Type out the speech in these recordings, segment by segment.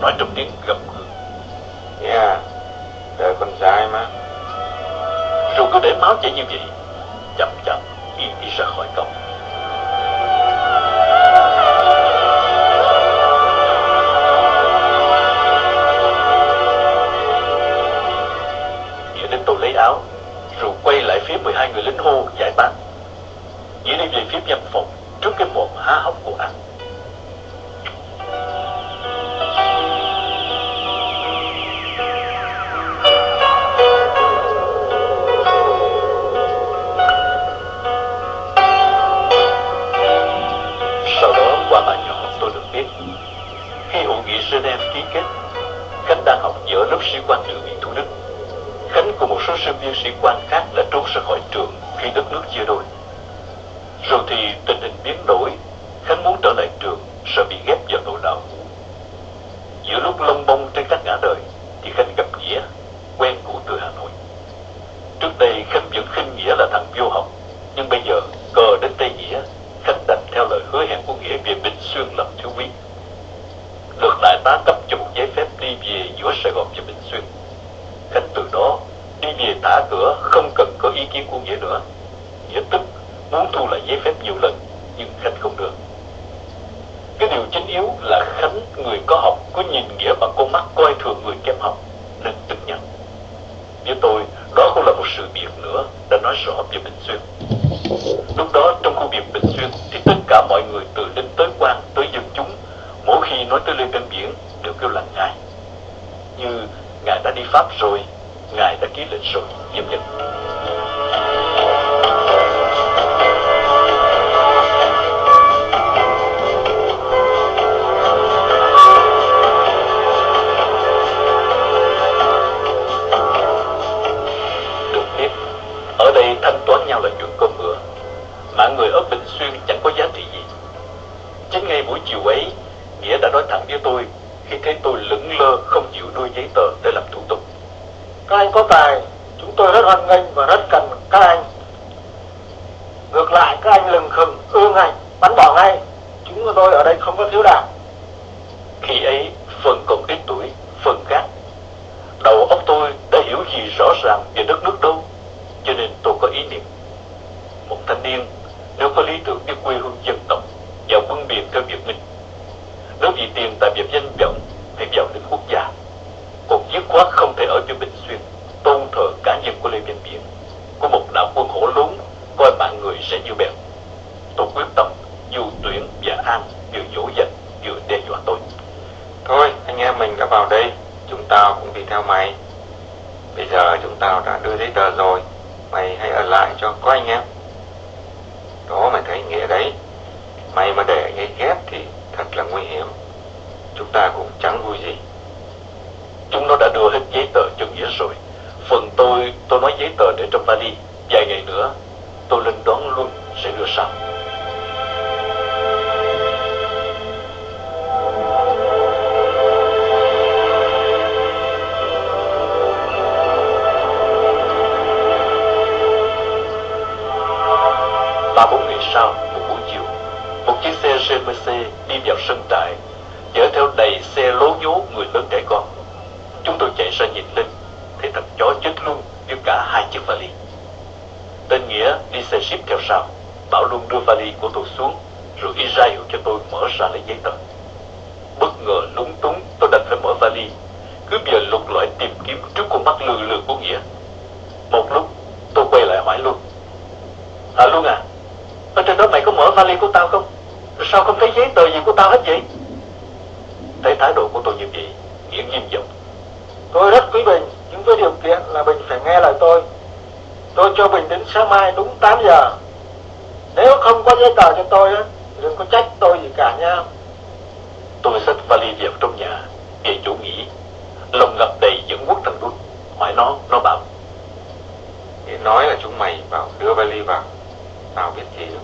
nói trong tiếng gầm gừ. Yeah, đời con trai mà. Rồi cứ để máu chảy như vậy, chậm chậm y đi ra khỏi cổng. Nghĩa đến tôi lấy áo, rồi quay lại phía 12 người lính hô giải tán. Nghĩa đi về phía văn phòng trước cái mồm há hốc của anh. Sau đó qua bà nhỏ tôi được biết, khi hội nghị Geneva ký kết, Khánh đang học ở lớp sĩ quan dự bị Thủ Đức. Khánh cùng một số sinh viên sĩ quan khác đã trốn ra khỏi trường khi đất nước chia đôi. Rồi thì tình hình biến đổi, Khánh muốn trở lại trường, sợ bị ghép vào nội đạo. Giữa lúc lông bông trên các ngã đời, thì Khánh gặp Nghĩa, quen cũ từ Hà Nội. Trước đây Khánh vẫn khinh Nghĩa là thằng vô học, nhưng bây giờ cờ đến tay Nghĩa, Khánh đành theo lời hứa hẹn của Nghĩa về Bình Xuyên làm thiếu úy. Được đại tá cấp cho một giấy phép đi về giữa Sài Gòn và Bình Xuyên. Khánh từ đó đi về thả cửa, không cần có ý kiến của Nghĩa nữa. Nghĩa tức muốn thu lại giấy phép nhiều lần, nhưng Khánh không được. Cái điều chính yếu là Khánh, người có học, có nhìn Nghĩa bằng con mắt coi thường người kém học, nên tức nhắc. Với tôi, đó không là một sự việc nữa, đã nói rõ về Bình Xuyên. Lúc đó trong khu biệt Bình Xuyên thì tất cả mọi người từ lính tới quan tới dân chúng, mỗi khi nói tới Lê Văn Biển đều kêu là ngài, như ngài đã đi Pháp rồi, ngài đã ký lệnh rồi, vân vân. Được biết, ở đây thanh toán nhau là chuyện cơm bữa, mạng người ở Bình Xuyên chẳng có giá trị gì. Chính ngay buổi chiều ấy, Nghĩa đã nói thẳng với tôi khi thấy tôi lững lơ không chịu đưa giấy tờ để làm thủ tục. Các anh có tài, chúng tôi rất hoan nghênh và rất cần các anh. Ngược lại, các anh lừng khừng, ương hành, bắn bỏ ngay. Chúng tôi ở đây không có thiếu đạn. Khi ấy, phần còn ít tuổi, phần khác. Đầu óc tôi đã hiểu gì rõ ràng về đất nước đâu, cho nên tôi có ý niệm. Một thanh niên, nếu có lý tưởng với quê hương dân tộc, vào quân biệt theo Việt Minh. Nếu vì tiền tài việc danh vọng, thì vào lính quốc gia. Còn dứt khoát không thể ở cho Bình Xuyên, tôn thờ cá nhân của Lê Văn Biển, của một đạo quân hổ lốn, coi mạng người sẽ như bèo. Tôi quyết tâm, dù Tuyển và An vừa dỗ dành, vừa đe dọa tôi. Thôi, anh em mình đã vào đây, chúng tao cũng đi theo mày. Bây giờ chúng tao đã đưa giấy tờ rồi, mày hãy ở lại cho có anh em. Đó mày thấy Nghĩa đấy, mày mà để anh ấy ghép thì thật là nguy hiểm. Chúng ta cũng chẳng vui gì. Chúng nó đã đưa hết giấy tờ cho Nghĩa rồi. Phần tôi nói giấy tờ để trong vali. Vài ngày nữa, tôi lên đón luôn sẽ đưa sau. Ba bốn ngày sau, một buổi chiều, một chiếc xe GMC đi vào sân trại, chở theo đầy xe lố nhố người lớn trẻ con. Chúng tôi chạy ra nhìn lên, thì thằng chó chết luôn với cả hai chiếc vali. Tên Nghĩa đi xe ship theo sau, bảo luôn đưa vali của tôi xuống, rồi y ra hiệu cho tôi mở ra lấy giấy tờ. Bất ngờ lúng túng, tôi đành phải mở vali, cứ giờ lục lọi tìm kiếm trước con mắt lừ lừ của Nghĩa. Một lúc, tôi quay lại hỏi luôn. Luôn à, ở trên đó mày có mở vali của tao không? Sao không thấy giấy tờ gì của tao hết vậy? Thấy thái độ của tôi như vậy, Nghĩa nghiêm giọng. Tôi rất quý Bình, nhưng với điều kiện là Bình phải nghe lời tôi. Tôi cho Bình đến sáng mai đúng 8 giờ. Nếu không có giấy tờ cho tôi á, thì đừng có trách tôi gì cả nha. Tôi xách vali vào trong nhà, về chỗ nghỉ, lòng ngập đầy dẫn quất thằng Đút. Hỏi nó bảo. Nghĩa nói là chúng mày bảo đưa vali vào, tao biết gì đâu.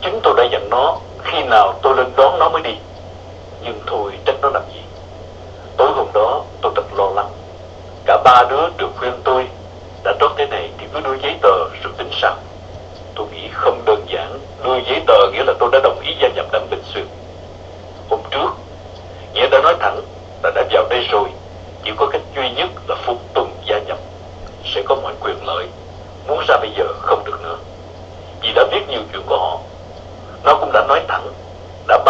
Chính tôi đã dặn nó khi nào tôi lên đón nó mới đi. Nhưng thôi trách nó làm gì. Tối hôm đó tôi thật lo lắng. Cả ba đứa được khuyên tôi, đã trót thế này thì cứ đưa giấy tờ rồi tính sao. Tôi nghĩ không đơn giản, đưa giấy tờ nghĩa là tôi đã đồng ý gia nhập đảng Bình Xuyên. Hôm trước, Nghĩa đã nói thẳng,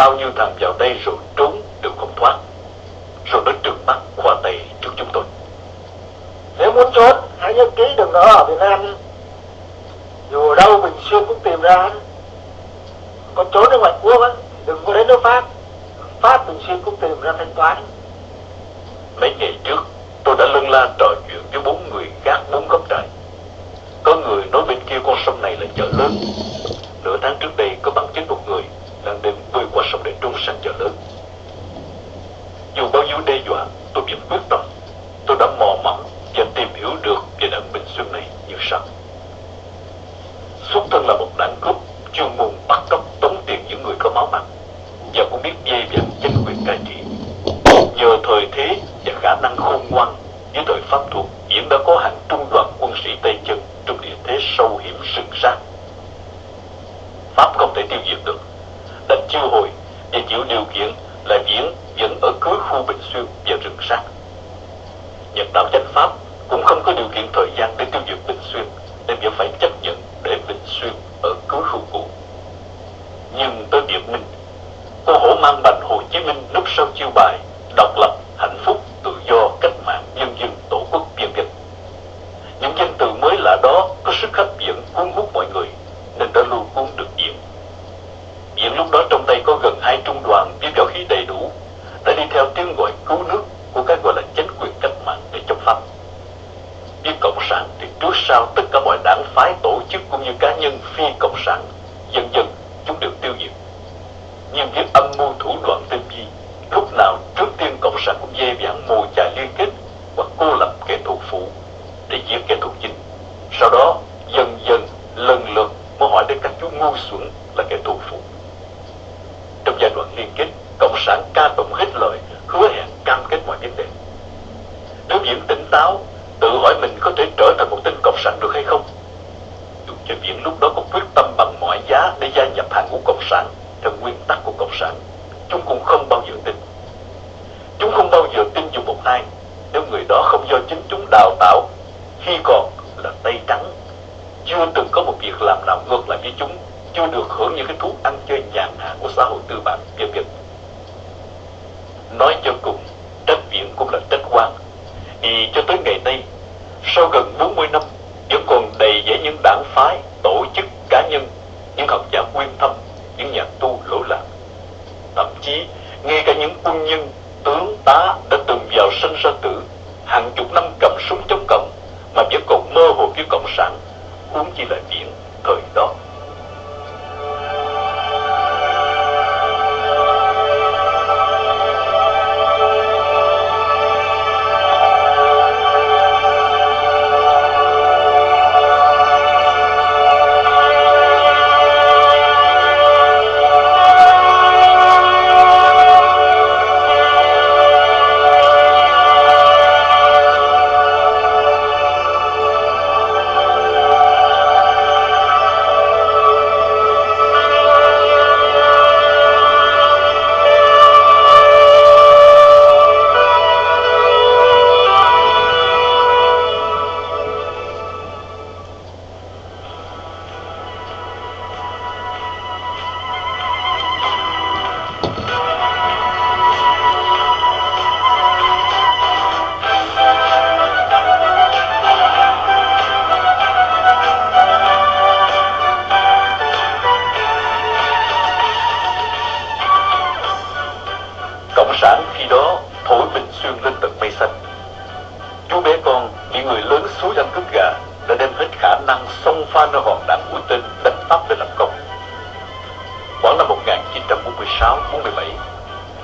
bao nhiêu thằng vào đây rồi trốn đều không thoát. Rồi nó trừng mắt khoa tay trước chúng tôi. Nếu muốn trốn, hãy nhớ kỹ đừng ở Việt Nam nhé. Dù ở đâu Bình Xuyên cũng tìm ra. Có trốn ở ngoại quốc á, đừng có đến nước Pháp. Pháp Bình Xuyên cũng tìm ra thanh toán. Mấy ngày trước, tôi đã lân la trò chuyện với 4 người gác 4 góc trại. Có người nói bên kia con sông này là chợ lớn. Nửa tháng trước đây có bằng chứng một người đang đêm bơi qua sông để trốn sang chợ lớn. Dù bao nhiêu đe dọa, tôi vẫn quyết tâm. Tôi đã mò mẫm và tìm hiểu được về đảng Bình Xuyên này như sau. Xuất thân là một đảng cướp chuyên môn bắt cóc tống tiền những người có máu mặt và cũng biết dây dặn chính quyền cai trị. Nhờ thời thế và khả năng khôn ngoan với thời Pháp thuộc, Viễn đã có hàng trung đoàn quân sĩ tay chân trong địa thế sâu hiểm rừng rác. Pháp không thể tiêu diệt được, đành chiêu hồi và chịu điều kiện là Viễn vẫn ở cuối khu Bình Xuyên và rừng rác. Nhật đảo chánh Pháp cũng không có điều kiện thời gian để tiêu diệt Bình Xuyên, nên vẫn phải chấp nhận để Bình Xuyên ở cuối khu cũ. Nhưng tới Việt Minh, cô hổ mang bành Hồ Chí Minh núp sau chiêu bài độc lập, hạnh phúc, tự do, cách mạng, nhân dân, tổ quốc, vân vân. Những danh từ mới lạ đó có sức hấp dẫn cuốn hút mọi người, nên đã lưu cuốn được Viễn. Viễn lúc đó trong tay có gần 2 trung đoàn với võ khí đầy đủ, đã đi theo tiếng gọi cứu nước của cái gọi là chính quyền cách mạng để chống Pháp. Với Cộng sản thì trước sau tất cả mọi đảng phái, tổ chức cũng như cá nhân phi Cộng sản, dần dần chúng đều tiêu diệt. Nhưng với âm mưu thủ đoạn tinh vi, lúc nào trước tiên Cộng sản cũng dè dặn mồi chài liên kết hoặc cô lập kẻ thù phụ để giết kẻ thù chính. Sau đó dần dần lần lượt mới hỏi đến các chú ngu xuẩn là kẻ thù phụ. Trong giai đoạn liên kết, Cộng sản ca tụng hết lời, hứa hẹn cam kết mọi vấn đề. Nếu Viễn tỉnh táo, tự hỏi mình có thể trở thành một tên Cộng sản được hay không. Dù cho Viễn lúc đó cũng quyết tâm bằng mọi giá để gia nhập hàng ngũ Cộng sản theo nguyên tắc của Cộng sản, chúng cũng không bao giờ tin. Chúng không bao giờ tin dùng một ai nếu người đó không do chính chúng đào tạo khi còn là tay trắng, chưa từng có một việc làm nào ngược lại với chúng, chưa được hưởng những cái thú ăn chơi nhàn hạ của xã hội tư bản, vân vân. Nói cho cùng, trách Viễn cũng là trách quan, vì cho tới ngày nay, sau gần 40 năm, vẫn còn đầy dẫy những đảng phái, tổ chức, cá nhân, những học giả quyên thâm, những nhà tu lỗ lạc. Thậm chí, ngay cả những quân nhân, tướng tá đã từng vào sinh ra tử, hàng chục năm cầm súng chống cộng, mà vẫn còn mơ hồ với Cộng sản, huống chi là Viễn thời đó.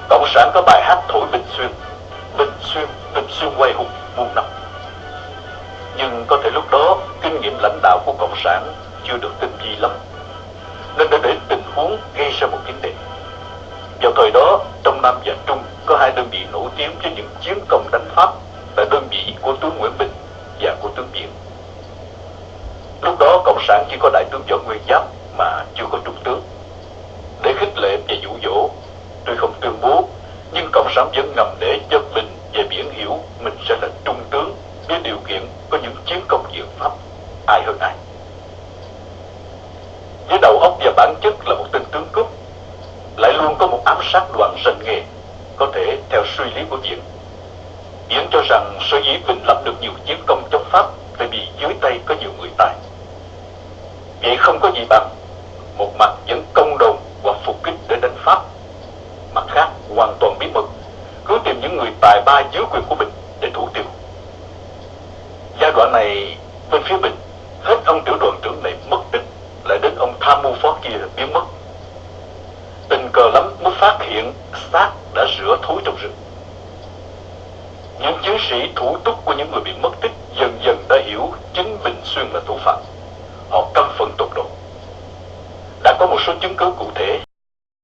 Cộng sản có bài hát thổi Bình Xuyên, Bình Xuyên, Bình Xuyên quay hùng muôn năm. Nhưng có thể lúc đó kinh nghiệm lãnh đạo của Cộng sản chưa được tinh vi lắm, nên đã để tình huống gây ra một vấn đề. Vào thời đó, trong Nam và Trung có 2 đơn vị nổi tiếng với những chiến công đánh Pháp, là đơn vị của tướng Nguyễn Bình và của tướng Viễn. Lúc đó Cộng sản chỉ có đại tướng Võ Nguyên Giáp mà chưa có trung tướng. Để khích lệ và dụ dỗ, tuy không tuyên bố, nhưng Cộng sản vẫn ngầm để cho Bình và Viễn hiểu mình sẽ là trung tướng với điều kiện có những chiến công diệt Pháp, ai hơn ai. Với đầu óc và bản chất là một tên tướng cướp, lại luôn có một ám ám sát đoàn rành nghề, có thể theo suy lý của Viễn. Viễn cho rằng sở dĩ Bình lập được nhiều chiến công chống Pháp tại vì dưới tay có nhiều người tài. Vậy không có gì bằng một mặt dẫn công đồn hoặc phục kích để đánh Pháp, mặt khác hoàn toàn bí mật cứ tìm những người tài ba dưới quyền của Bình để thủ tiêu. Giai đoạn này bên phía Bình, hết ông tiểu đoàn trưởng này mất tích, lại đến ông tham mưu phó kia biến mất. Tình cờ lắm mới phát hiện xác đã rửa thối trong rừng. Những chiến sĩ thủ túc của những người bị mất tích dần dần đã hiểu chính Bình Xuyên là thủ phạm. Họ căm phẫn tột độ. Đã có một số chứng cứ cụ thể